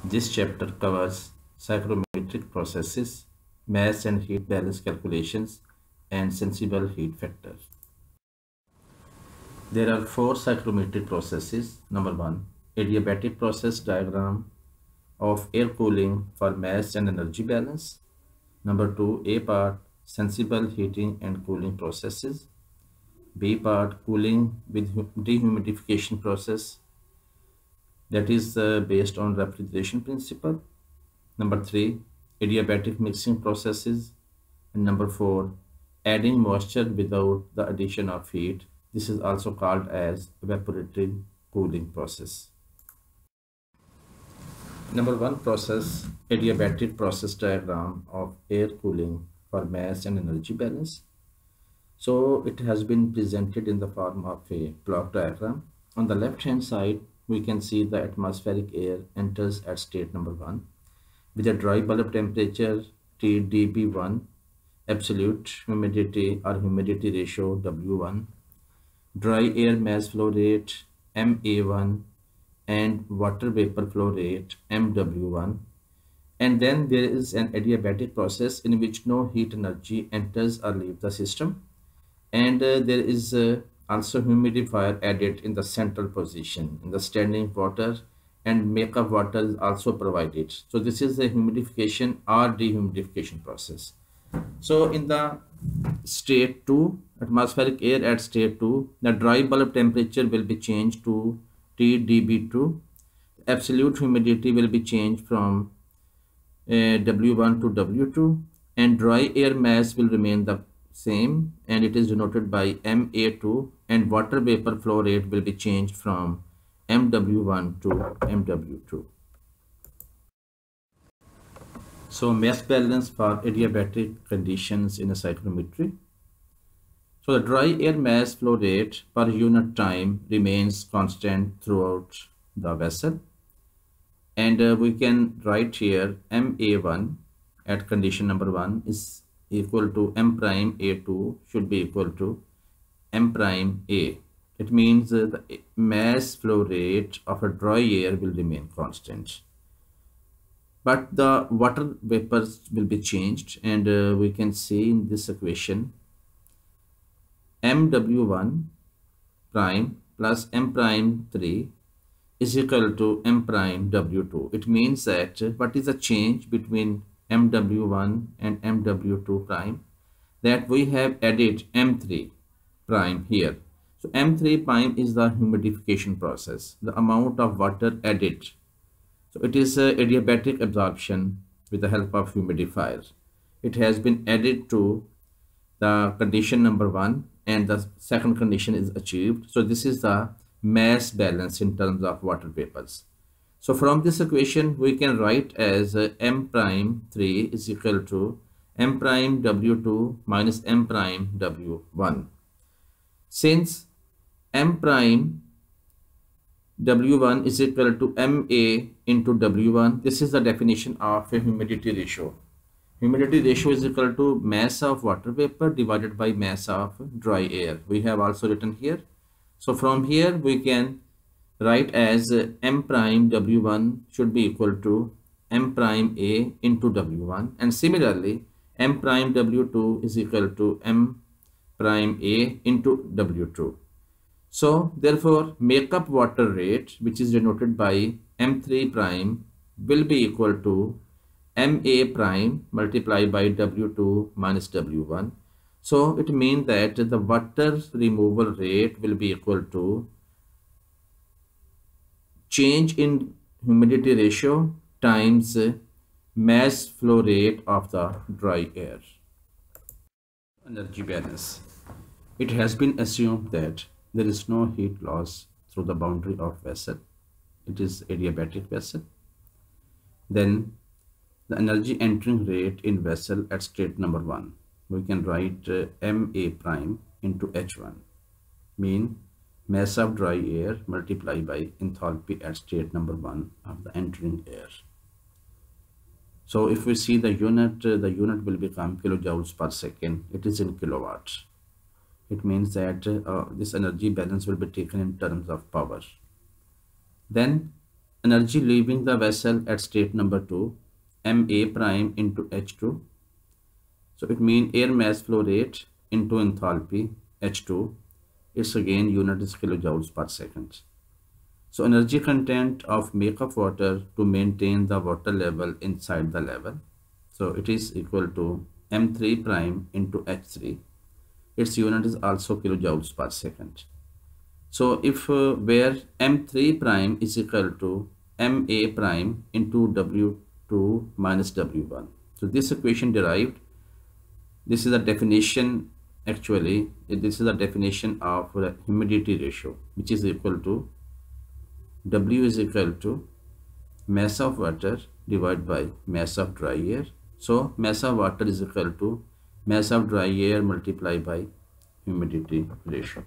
This chapter covers psychrometric processes, mass and heat balance calculations, and sensible heat factor. There are four psychrometric processes. Number one, adiabatic process diagram of air cooling for mass and energy balance. Number two, A part, sensible heating and cooling processes. B part, cooling with dehumidification process, that is based on refrigeration principle. Number three, adiabatic mixing processes. And number four, adding moisture without the addition of heat. This is also called as evaporative cooling process. Number one process, adiabatic process diagram of air cooling for mass and energy balance. So it has been presented in the form of a block diagram. On the left hand side, we can see the atmospheric air enters at state number one with a dry bulb temperature TdB1, absolute humidity or humidity ratio W1, dry air mass flow rate MA1, and water vapor flow rate MW1. And then there is an adiabatic process in which no heat energy enters or leaves the system, and there is also humidifier added in the central position in the standing water, and makeup water is also provided. So this is the humidification or dehumidification process. So in the state 2, atmospheric air at state 2, the dry bulb temperature will be changed to TdB2. Absolute humidity will be changed from W1 to W2, and dry air mass will remain the same, and it is denoted by MA2, and water vapor flow rate will be changed from MW1 to MW2. So mass balance for adiabatic conditions in a psychrometry. So the dry air mass flow rate per unit time remains constant throughout the vessel, and we can write here MA1 at condition number 1 is equal to M prime A2 should be equal to M prime A. It means the mass flow rate of a dry air will remain constant, but the water vapors will be changed, and we can see in this equation MW1 prime plus M prime 3 is equal to M prime W2. It means that what is the change between MW1 and MW2 prime? That we have added M3 prime here. So M3 prime is the humidification process, the amount of water added. So it is adiabatic absorption with the help of humidifier. It has been added to the condition number 1, and the second condition is achieved. So this is the mass balance in terms of water vapors. So from this equation we can write as M prime 3 is equal to M prime W2 minus M prime W1. Since M prime W1 is equal to MA into W1, this is the definition of a humidity ratio. Humidity ratio is equal to mass of water vapor divided by mass of dry air. We have also written here. So from here we can write as M prime W1 should be equal to M prime A into W1, and similarly M prime W2 is equal to M prime A into W2. So therefore makeup water rate, which is denoted by M3 prime, will be equal to MA prime multiplied by W2 minus W1. So it means that the water removal rate will be equal to change in humidity ratio times mass flow rate of the dry air. Energy balance. It has been assumed that there is no heat loss through the boundary of vessel. It is adiabatic vessel. Then the energy entering rate in vessel at state number 1. We can write MA prime into H1, mean mass of dry air multiplied by enthalpy at state number 1 of the entering air. So if we see the unit will become kilojoules per second. It is in kilowatts. It means that this energy balance will be taken in terms of power. Then energy leaving the vessel at state number 2, ma prime into H2. So it means air mass flow rate into enthalpy H2. Its again unit is kilojoules per second. So energy content of makeup water to maintain the water level inside the level. So it is equal to m3 prime into H3. Its unit is also kilojoules per second. So if where m3 prime is equal to ma prime into W2 minus W1. So this equation derived, this is a definition, actually this is a definition of the humidity ratio, which is equal to W is equal to mass of water divided by mass of dry air. So mass of water is equal to mass of dry air multiplied by humidity ratio.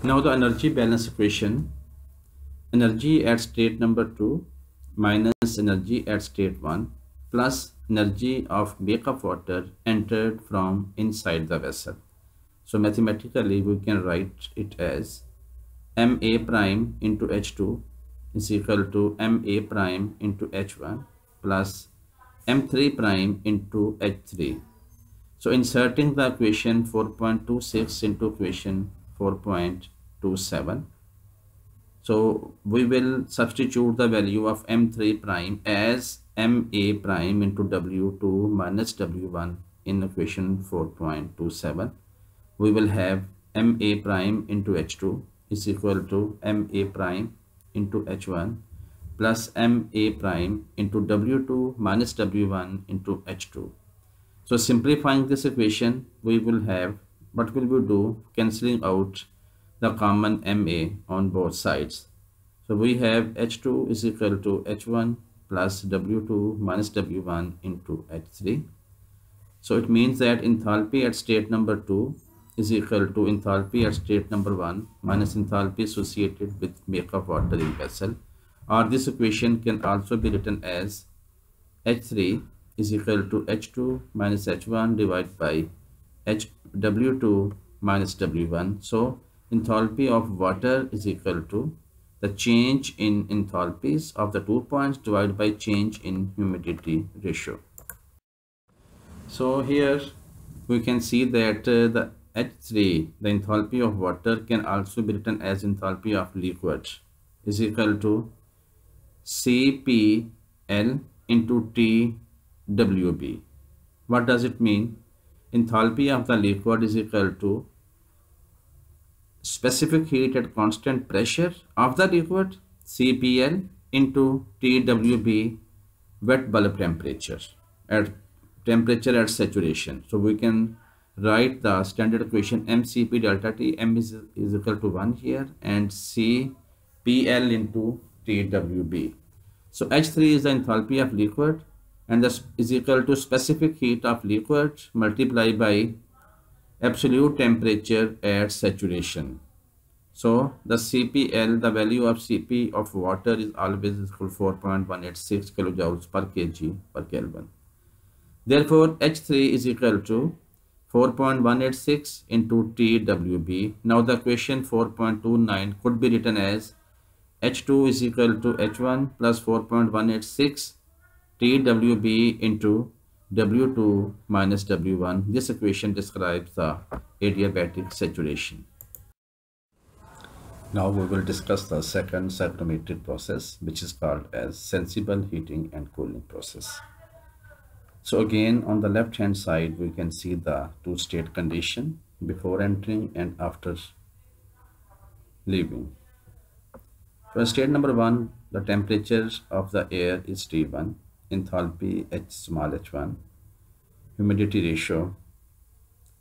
Now the energy balance equation, energy at state number 2 minus energy at state 1 plus energy of makeup water entered from inside the vessel. So mathematically we can write it as ma prime into H2 is equal to ma prime into H1 plus m3 prime into H3. So inserting the equation 4.26 into equation 4.27. So we will substitute the value of m3 prime as ma prime into W2 minus W1 in equation 4.27. We will have ma prime into H2 is equal to ma prime into H1 plus ma prime into W2 minus W1 into H2. So simplifying this equation, we will have, what will we do? Cancelling out the common ma on both sides. So we have H2 is equal to H1 plus W2 minus W1 into H3. So it means that enthalpy at state number 2 is equal to enthalpy at state number 1 minus enthalpy associated with makeup water in vessel. Or this equation can also be written as H3 is equal to H2 minus H1 divided by W2 minus W1. So enthalpy of water is equal to the change in enthalpies of the 2 points divided by change in humidity ratio. So here we can see that the H3, the enthalpy of water, can also be written as enthalpy of liquid is equal to CPL into TWB. What does it mean? Enthalpy of the liquid is equal to specific heat at constant pressure of the liquid, CPL, into TWB, wet bulb temperature at saturation. So we can write the standard equation mCp delta T. M is equal to 1 here and CPL into TWB. So H3 is the enthalpy of liquid and this is equal to specific heat of liquid multiplied by absolute temperature at saturation. So the CPL, the value of Cp of water is always equal to 4.186 kilojoules per kg per Kelvin. Therefore H3 is equal to 4.186 into TWB. Now the equation 4.29 could be written as H2 is equal to H1 plus 4.186 TWB into W2 minus W1. This equation describes the adiabatic saturation. Now we will discuss the second psychrometric process, which is called as sensible heating and cooling process. So again, on the left hand side, we can see the two-state condition before entering and after leaving. For state number 1, the temperature of the air is T1, enthalpy H small h1, humidity ratio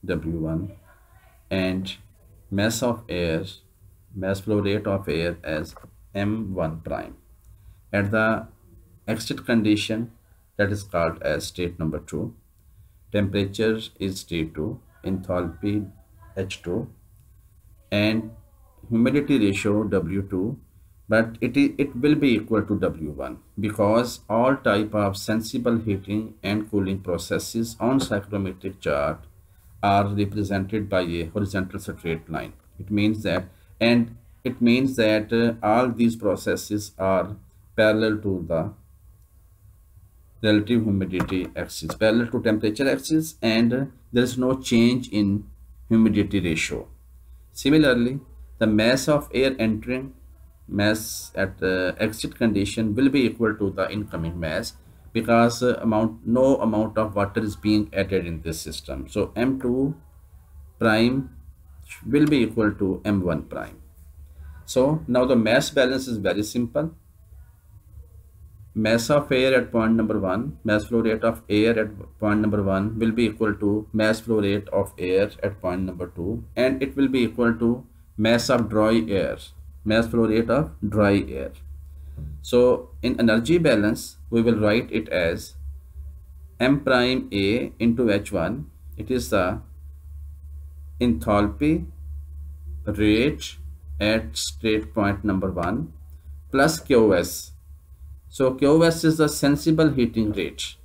W1, and mass of air, mass flow rate of air as M1 prime. At the exit condition, that is called as state number 2, temperature is T2, enthalpy H2, and humidity ratio W2, but it will be equal to W1 because all type of sensible heating and cooling processes on psychrometric chart are represented by a horizontal straight line. It means that, and it means that all these processes are parallel to the relative humidity axis, parallel to temperature axis, and there is no change in humidity ratio. Similarly, the mass of air entering mass at exit condition will be equal to the incoming mass, because no amount of water is being added in this system. So M2 prime will be equal to M1 prime. So now the mass balance is very simple. Mass of air at point number 1, mass flow rate of air at point number 1 will be equal to mass flow rate of air at point number 2, and it will be equal to mass of dry air, mass flow rate of dry air. So in energy balance, we will write it as M prime A into H1. It is the enthalpy rate at state point number 1 plus QS. So QS is the sensible heating rate,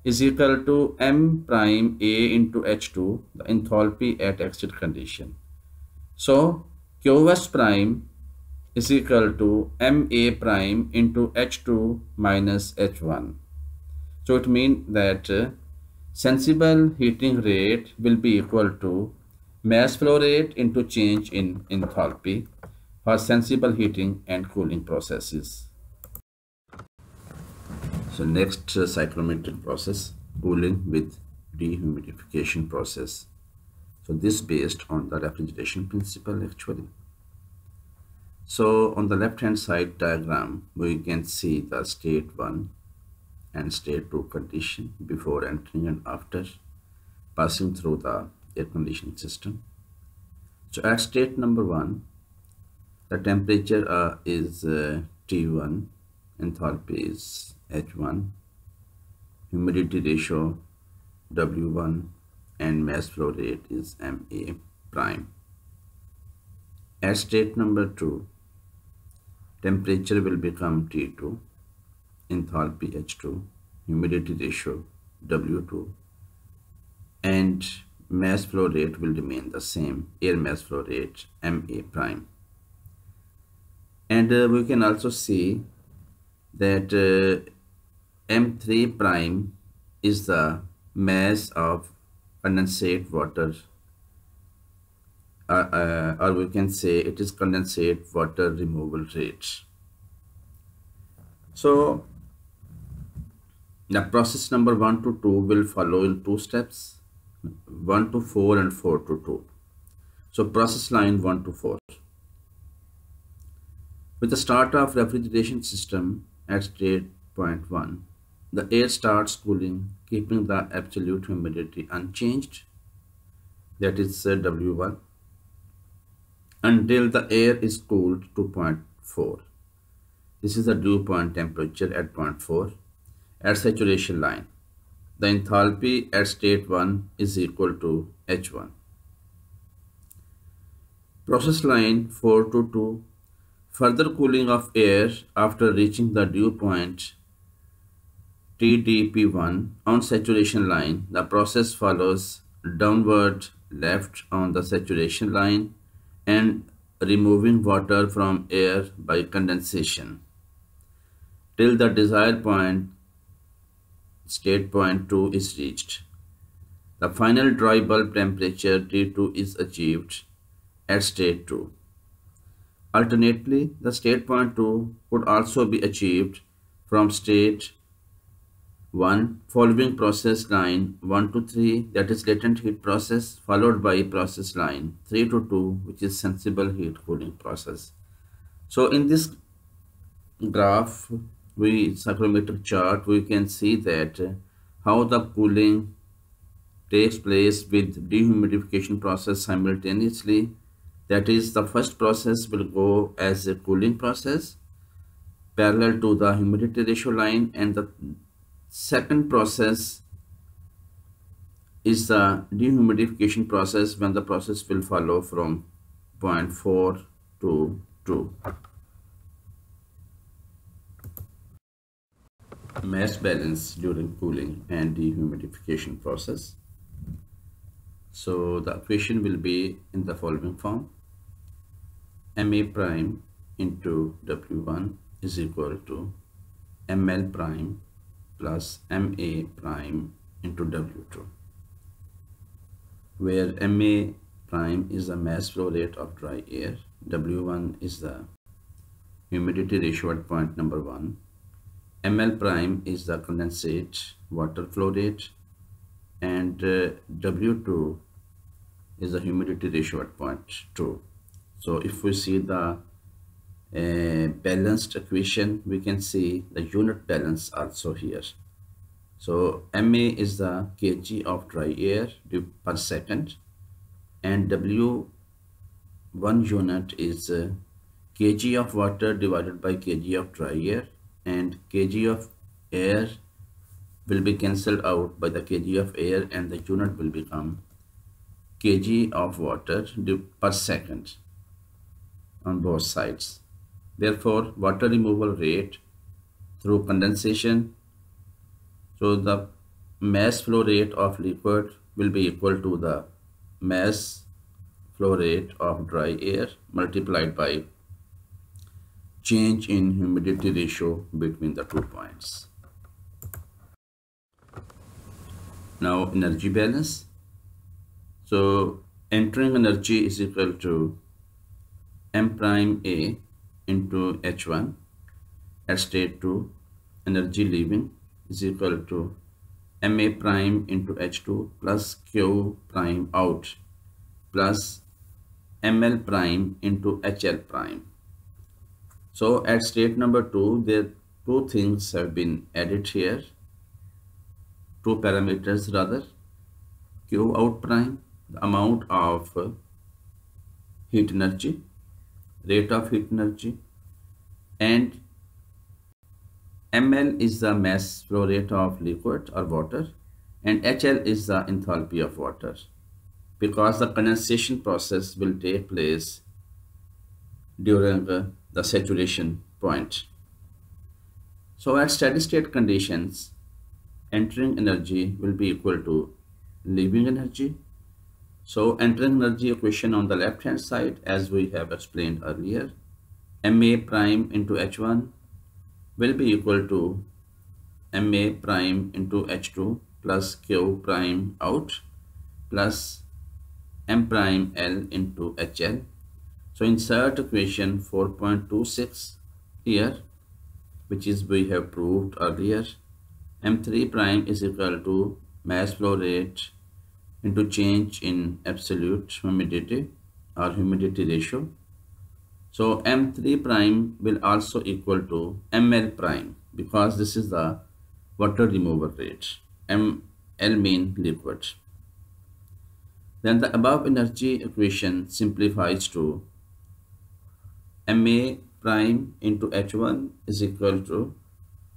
is equal to M prime A into H2, the enthalpy at exit condition. So QS prime is equal to MA prime into H2 minus H1. So it means that sensible heating rate will be equal to mass flow rate into change in enthalpy for sensible heating and cooling processes. So next psychrometric process, cooling with dehumidification process. So this based on the refrigeration principle actually. So on the left hand side diagram, we can see the state 1 and state 2 condition before entering and after passing through the air conditioning system. So at state number 1, the temperature is T1, enthalpy is H1, humidity ratio W1, and mass flow rate is MA prime. At state number 2, temperature will become T2, enthalpy H2, humidity ratio W2, and mass flow rate will remain the same, air mass flow rate MA prime. And we can also see that M3 prime is the mass of condensate water, or we can say it is condensate water removal rate. So the process number 1 to 2 will follow in 2 steps, 1 to 4 and 4 to 2. So process line 1 to 4. With the start of refrigeration system at state point 1, the air starts cooling, keeping the absolute humidity unchanged, that is W1, until the air is cooled to point 4. This is the dew point temperature at point 4 at saturation line. The enthalpy at state 1 is equal to H1. Process line 4 to 2, further cooling of air after reaching the dew point TDP1 on saturation line. The process follows downward left on the saturation line and removing water from air by condensation till the desired point, state point 2, is reached. The final dry bulb temperature T2 is achieved at state 2. Alternately, the state point 2 could also be achieved from state 1 following process line 1 to 3, that is latent heat process, followed by process line 3 to 2, which is sensible heat cooling process. So in this graph, psychrometric chart, we can see that how the cooling takes place with dehumidification process simultaneously. That is, the first process will go as a cooling process parallel to the humidity ratio line, and the second process is the dehumidification process, when the process will follow from point 4 to 2. Mass balance during cooling and dehumidification process. So the equation will be in the following form. Ma prime into W1 is equal to Ml prime plus Ma prime into W2, where Ma prime is the mass flow rate of dry air, W1 is the humidity ratio at point number 1, Ml prime is the condensate water flow rate, and W2 is the humidity ratio at point 2. So if we see the balanced equation, we can see the unit balance also here. So Ma is the kg of dry air per second, and W1 unit is kg of water divided by kg of dry air, and kg of air will be cancelled out by the kg of air, and the unit will become kg of water per second on both sides. Therefore, water removal rate through condensation, so the mass flow rate of liquid will be equal to the mass flow rate of dry air multiplied by change in humidity ratio between the 2 points. Now energy balance. So entering energy is equal to M prime A into H1 at state 2. Energy leaving is equal to Ma prime into H2 plus Q prime out plus Ml prime into HL prime. So at state number 2, there two things have been added here, two parameters rather. Q out prime, the amount of heat energy, rate of heat energy, and Ml is the mass flow rate of liquid or water, and HL is the enthalpy of water, because the condensation process will take place during the saturation point. So at steady state conditions, entering energy will be equal to leaving energy. So entering energy equation on the left hand side, as we have explained earlier, Ma prime into H1 will be equal to Ma prime into H2 plus Q prime out plus M prime L into HL. So insert equation 4.26 here, which is we have proved earlier. M3 prime is equal to mass flow rate into change in absolute humidity or humidity ratio. So M3 prime will also equal to Ml prime, because this is the water removal rate. Ml mean liquid. Then the above energy equation simplifies to Ma prime into H1 is equal to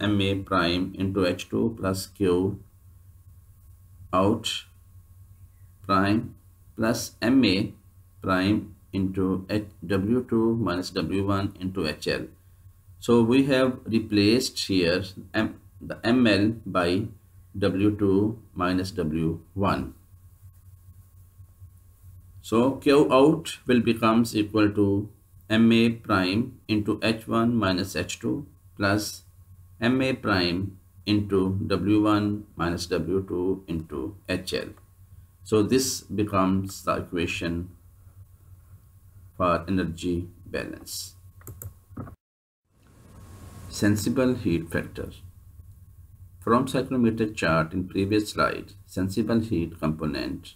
Ma prime into H2 plus Q out prime plus Ma prime into W2 minus W1 into HL. So we have replaced here the Ml by W2 minus W1. So Q out will becomes equal to Ma prime into H1 minus H2 plus Ma prime into W1 minus W2 into HL. So this becomes the equation for energy balance. Sensible heat factor. From psychrometric chart in previous slide, sensible heat component,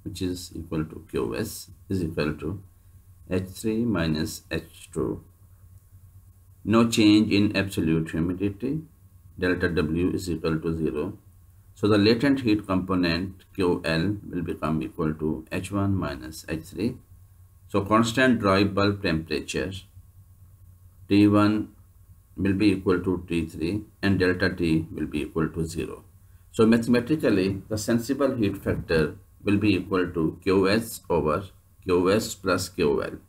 which is equal to Qs, is equal to H3 minus H2. No change in absolute humidity, delta W is equal to 0. So the latent heat component QL will become equal to H1 minus H3. So constant dry bulb temperature T1 will be equal to T3 and delta T will be equal to 0. So mathematically, the sensible heat factor will be equal to Qs over Qs plus QL,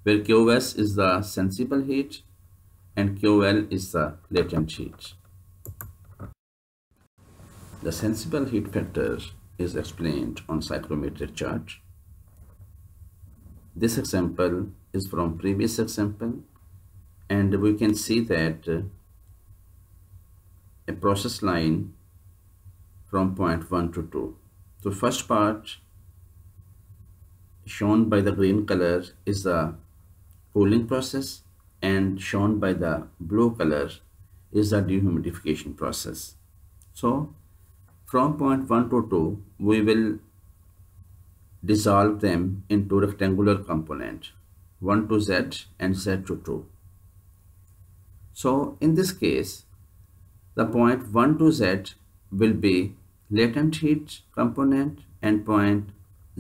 where Qs is the sensible heat and QL is the latent heat. The sensible heat factor is explained on psychrometric chart. This example is from previous example, and we can see that a process line from point 1 to 2. So first part shown by the green color is the cooling process, and shown by the blue color is the dehumidification process. So from point 1 to 2, we will dissolve them into rectangular component 1 to Z and Z to 2. So in this case, the point 1 to Z will be latent heat component, and point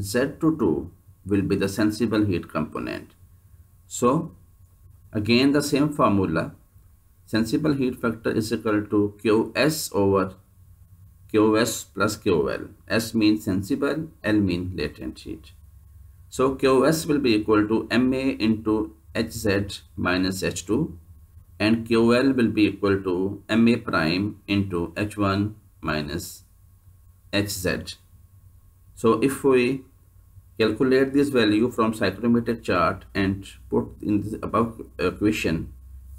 Z to 2 will be the sensible heat component. So again the same formula, sensible heat factor is equal to Qs over Qs plus Ql. S means sensible, L means latent heat. So Qs will be equal to Ma into Hz minus H2, and Ql will be equal to Ma prime into H1 minus Hz. So if we calculate this value from psychrometric chart and put in the above equation,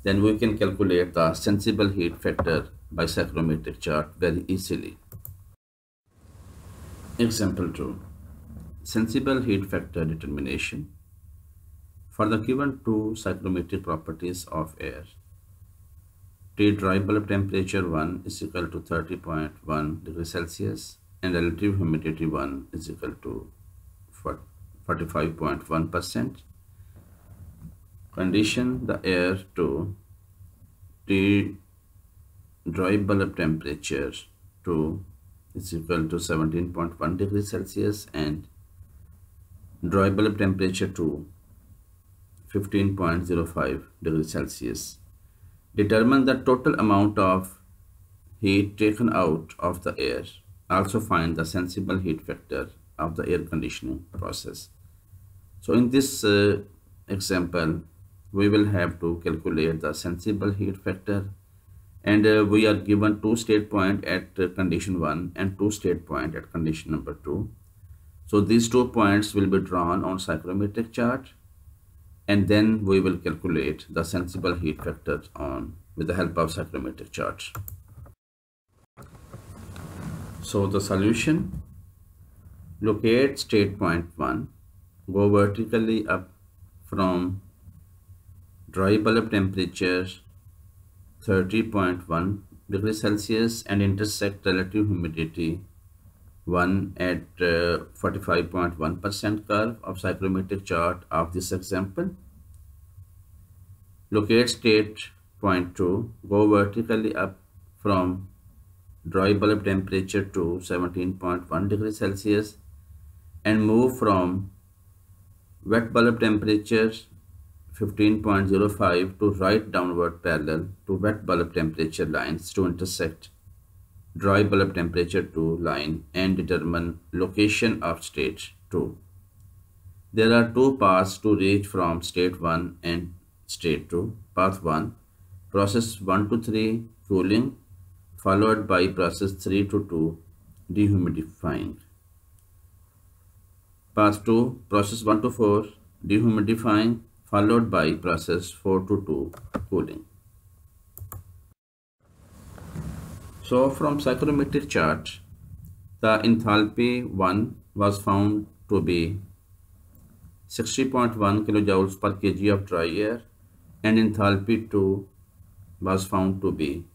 then we can calculate the sensible heat factor by psychrometric chart very easily. Example 2. Sensible heat factor determination. For the given two psychrometric properties of air, T dry bulb temperature 1 is equal to 30.1 degrees Celsius and relative humidity 1 is equal to 45.1%. Condition the air to T dry bulb temperature 2 is equal to 17.1 degrees Celsius and dry bulb temperature 2 15.05 degrees Celsius. Determine the total amount of heat taken out of the air. Also find the sensible heat factor of the air conditioning process. So in this example, we will have to calculate the sensible heat factor, and we are given two state point at condition 1 and two state point at condition number 2. So these 2 points will be drawn on psychrometric chart, and then we will calculate the sensible heat factor with the help of psychrometric chart. So the solution: locate state point 1, go vertically up from dry bulb temperature 30.1 degrees Celsius and intersect relative humidity 1 at 45.1% curve of psychrometric chart of this example. Locate state point 2, go vertically up from dry bulb temperature to 17.1 degrees Celsius and move from wet bulb temperature 15.05 to right downward parallel to wet bulb temperature lines to intersect dry bulb temperature 2 line and determine location of state 2. There are two paths to reach from state 1 and state 2. Path 1, process 1 to 3 cooling, followed by process 3 to 2 dehumidifying. Path 2, process 1 to 4 dehumidifying, followed by process 4 to 2 cooling. So from psychrometric chart, the enthalpy 1 was found to be 60.1 kilojoules per kg of dry air, and enthalpy 2 was found to be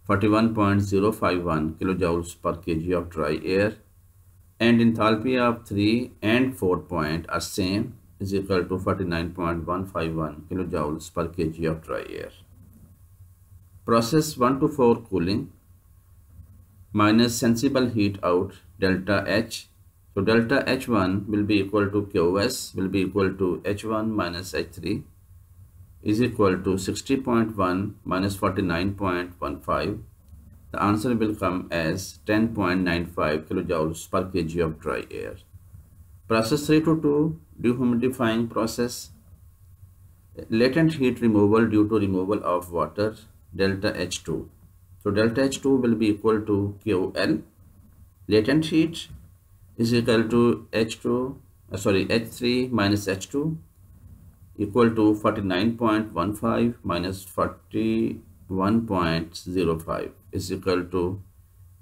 41.051 kilojoules per kg of dry air, and enthalpy of 3 and 4 point are same, is equal to 49.151 kilojoules per kg of dry air. Process 1 to 4 cooling minus sensible heat out delta H. So delta H1 will be equal to Qs will be equal to H1 minus H3 is equal to 60.1 minus 49.15. The answer will come as 10.95 kilojoules per kg of dry air. Process 3 to 2 dehumidifying process, latent heat removal due to removal of water delta H2. So delta H2 will be equal to QL. Latent heat is equal to H3 minus H2. equal to 49.15 minus 41.05 is equal to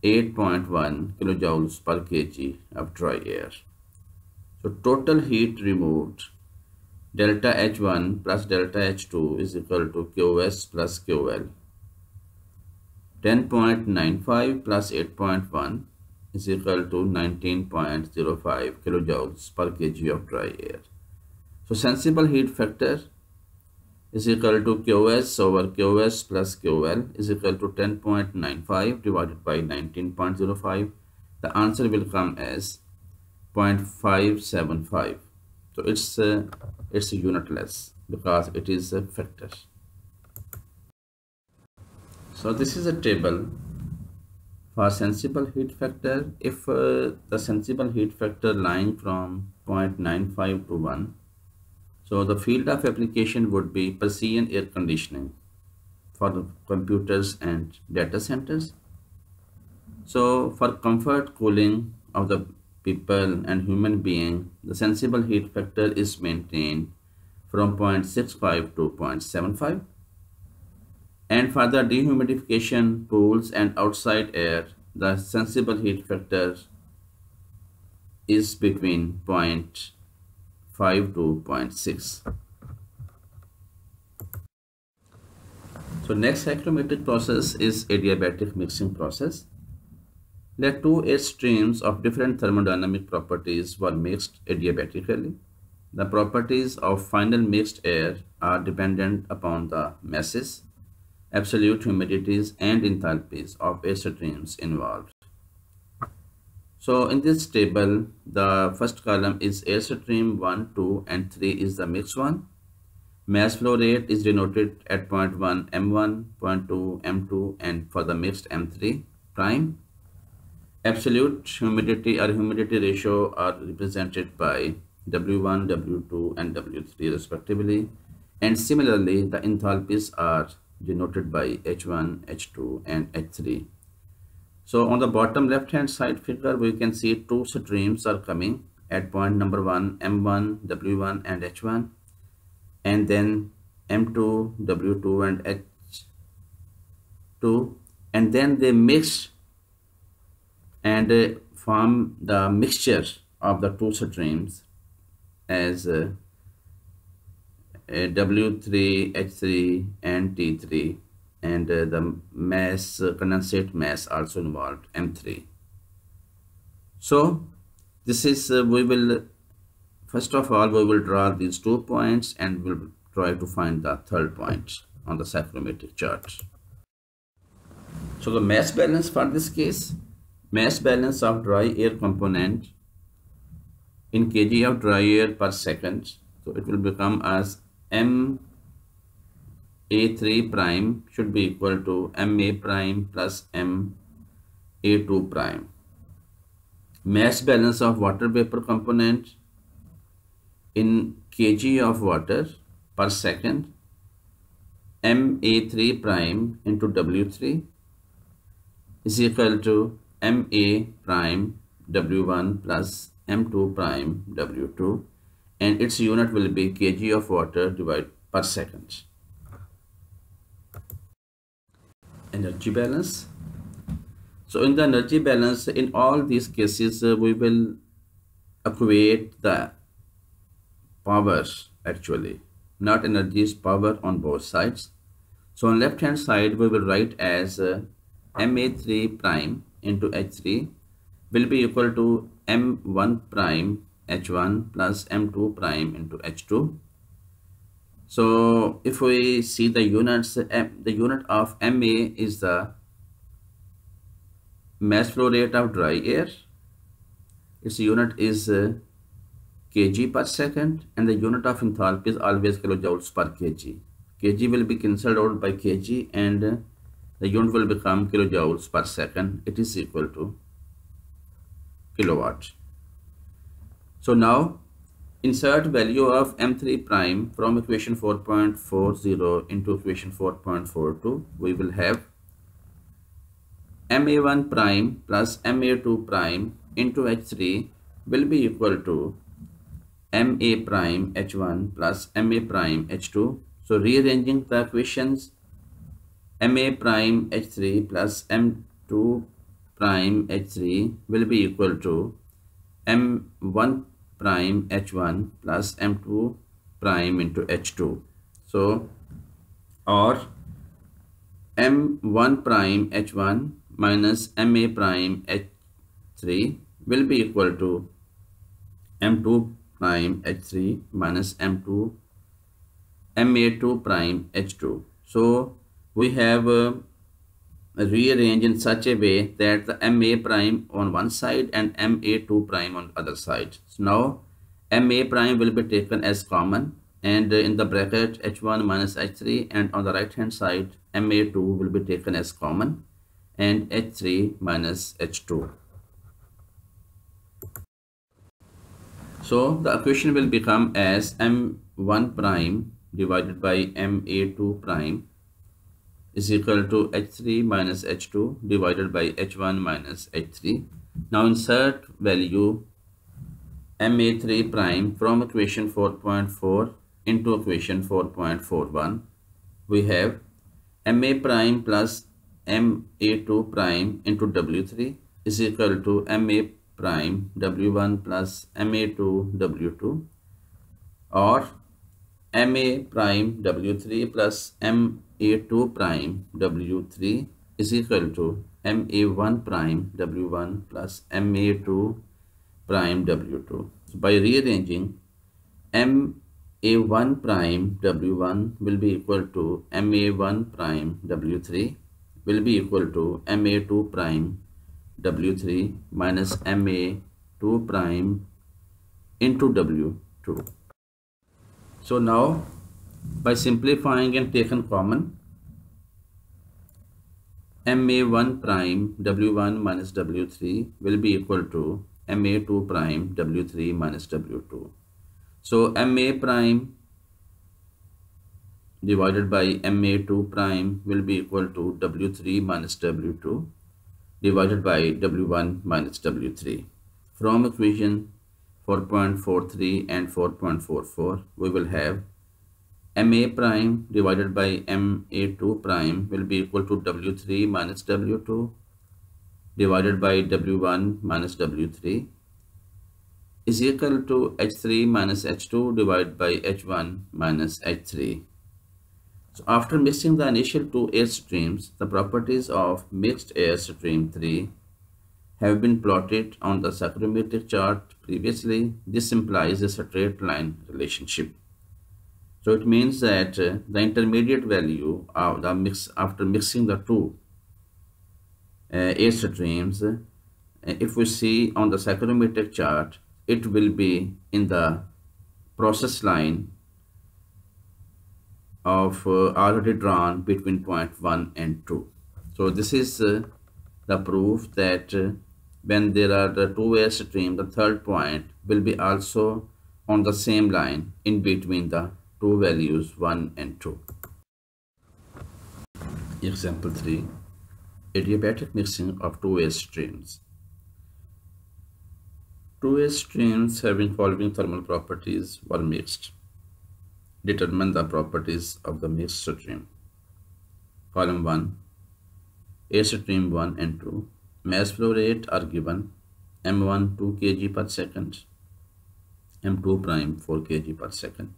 8.1 kilojoules per kg of dry air. So total heat removed, delta H1 plus delta H2 is equal to QS plus QL. 10.95 plus 8.1 is equal to 19.05 kilojoules per kg of dry air. So sensible heat factor is equal to QS over QS plus QL is equal to 10.95 divided by 19.05. The answer will come as 0.575. So it's unitless because it is a factor. So this is a table for sensible heat factor. If the sensible heat factor lying from 0.95 to 1, so the field of application would be precision air conditioning for the computers and data centers. So for comfort cooling of the people and human being, the sensible heat factor is maintained from 0.65 to 0.75. And for the dehumidification pools and outside air, the sensible heat factor is between 0.5 to 0.6. So next psychrometric process is adiabatic mixing process. Let two air streams of different thermodynamic properties were mixed adiabatically. The properties of final mixed air are dependent upon the masses, absolute humidities and enthalpies of air streams involved. So in this table, the first column is air stream 1, 2 and 3 is the mixed one. Mass flow rate is denoted at 0.1 M1, 0.2 M2 and for the mixed M3 prime. Absolute humidity or humidity ratio are represented by W1, W2 and W3 respectively. And similarly, the enthalpies are denoted by H1, H2 and H3. So on the bottom left hand side figure, we can see two streams are coming at point number 1, M1, W1 and H1, and then M2, W2 and H2, and then they mix and form the mixture of the two streams as W3, H3 and T3, and the mass condensate mass also involved M3. So this is we will first of all we will draw these 2 points and we'll try to find the third point on the psychrometric chart. So the mass balance for this case, mass balance of dry air component in kg of dry air per second, so it will become as MA3 prime should be equal to MA prime plus MA2 prime. Mass balance of water vapor component in kg of water per second, MA3 prime into W3 is equal to MA prime W1 plus M2 prime W2, and its unit will be kg of water divided per second. Energy balance. So in the energy balance, in all these cases, we will equate the power actually, not energy, is power on both sides. So on left hand side, we will write as MA3 prime into H3 will be equal to M1 prime H1 plus M2 prime into H2. So if we see the units, the unit of MA is the mass flow rate of dry air. Its unit is kg per second, and the unit of enthalpy is always kilojoules per kg. Kg will be cancelled out by kg and the unit will become kilojoules per second. It is equal to kilowatt. So now insert value of M3 prime from equation 4.40 into equation 4.42. We will have MA1 prime plus MA2 prime into H3 will be equal to MA prime H1 plus MA prime H2. So rearranging the equations, MA prime H3 plus M2 prime H3 will be equal to M1 prime H1 plus M2 prime into H2. So, or M1 prime H1 minus MA prime H3 will be equal to M2 prime H3 minus M2 Ma2 prime H2. So we have rearranged in such a way that the Ma prime on one side and Ma2 prime on the other side. So now Ma prime will be taken as common, and in the bracket H1 minus H3, and on the right hand side Ma2 will be taken as common and H3 minus H2. So the equation will become as M1 prime divided by Ma2 prime is equal to H3 minus H2 divided by H1 minus H3. Now insert value Ma3 prime from equation 4.4 into equation 4.41. We have Ma prime plus Ma2 prime into W3 is equal to Ma prime W1 plus Ma2 W2, or Ma prime W3 plus Ma2 prime W3 is equal to Ma1 prime W1 plus Ma2 prime W2. So by rearranging, Ma1 prime W1 will be equal to Ma1 prime W3 will be equal to Ma2 prime W3 minus Ma2 prime into W2. So now by simplifying and taking common, Ma1 prime W1 minus W3 will be equal to Ma2 prime W3 minus W2. So Ma prime divided by Ma2 prime will be equal to W3 minus W2 divided by W1 minus W3. From equation 4.43 and 4.44, we will have Ma prime divided by Ma2 prime will be equal to W3 minus W2 divided by W1 minus W3 is equal to H3 minus H2 divided by H1 minus H3. So after mixing the initial two air streams, the properties of mixed air stream 3 have been plotted on the psychrometric chart previously. This implies a straight line relationship. So it means that the intermediate value of the mix after mixing the two air streams, if we see on the psychrometric chart, it will be in the process line of already drawn between point 1 and 2. So this is the proof that when there are the two air stream, the third point will be also on the same line in between the two values 1 and 2. Example 3. Adiabatic mixing of two air streams. Two air streams having following thermal properties were mixed. Determine the properties of the mixed stream. Column 1. Air stream 1 and 2. Mass flow rate are given. M1 2 kg per second. M2 prime 4 kg per second.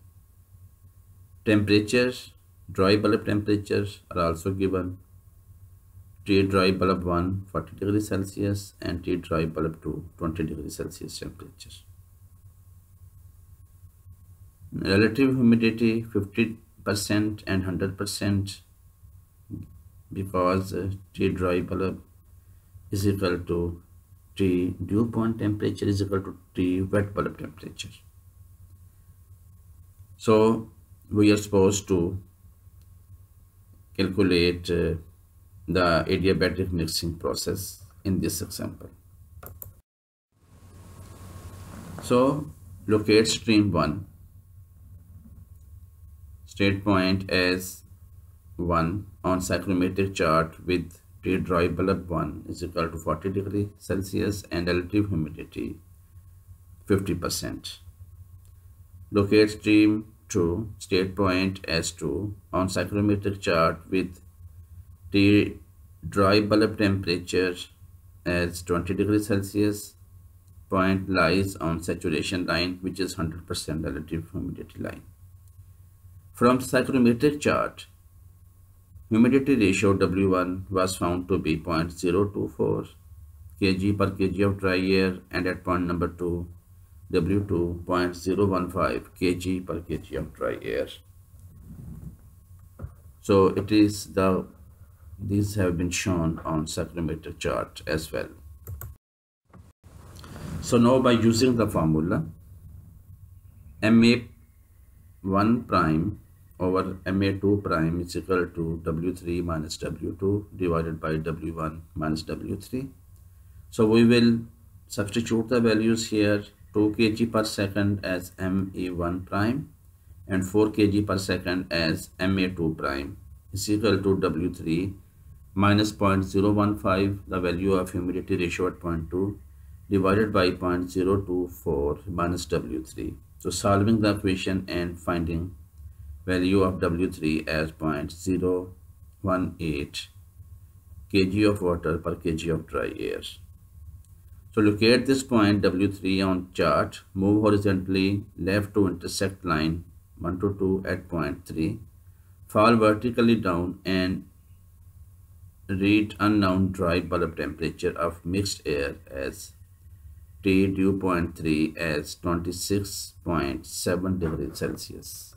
Temperatures, dry bulb temperatures are also given. T dry bulb 1 40 degrees Celsius and T dry bulb 2 20 degrees Celsius temperature. Relative humidity 50% and 100%, because T dry bulb is equal to T dew point temperature is equal to T wet bulb temperature. So we are supposed to calculate the adiabatic mixing process in this example. So locate stream 1, state point as 1 on psychrometric chart with T dry bulb 1 is equal to 40 degrees Celsius and relative humidity 50%. Locate stream 2 state point S2 on psychrometric chart with T dry bulb temperature as 20 degrees Celsius. Point lies on saturation line, which is 100% relative humidity line. From psychrometric chart, humidity ratio W1 was found to be 0.024 kg per kg of dry air, and at point number 2, W2 0.015 kg per kg of dry air. So these have been shown on psychrometric chart as well. So now by using the formula, MA1 prime over MA2 prime is equal to W3 minus W2 divided by W1 minus W3. So we will substitute the values here. 2 kg per second as MA1 prime and 4 kg per second as MA2 prime is equal to W3 minus 0.015, the value of humidity ratio at point 2, divided by 0.024 minus W3. So solving the equation and finding value of W3 as 0.018 kg of water per kg of dry air. So locate this point W3 on chart, move horizontally left to intersect line 1 to 2 at point 3, fall vertically down and read unknown dry bulb temperature of mixed air as T dew point 3 as 26.7 degrees Celsius.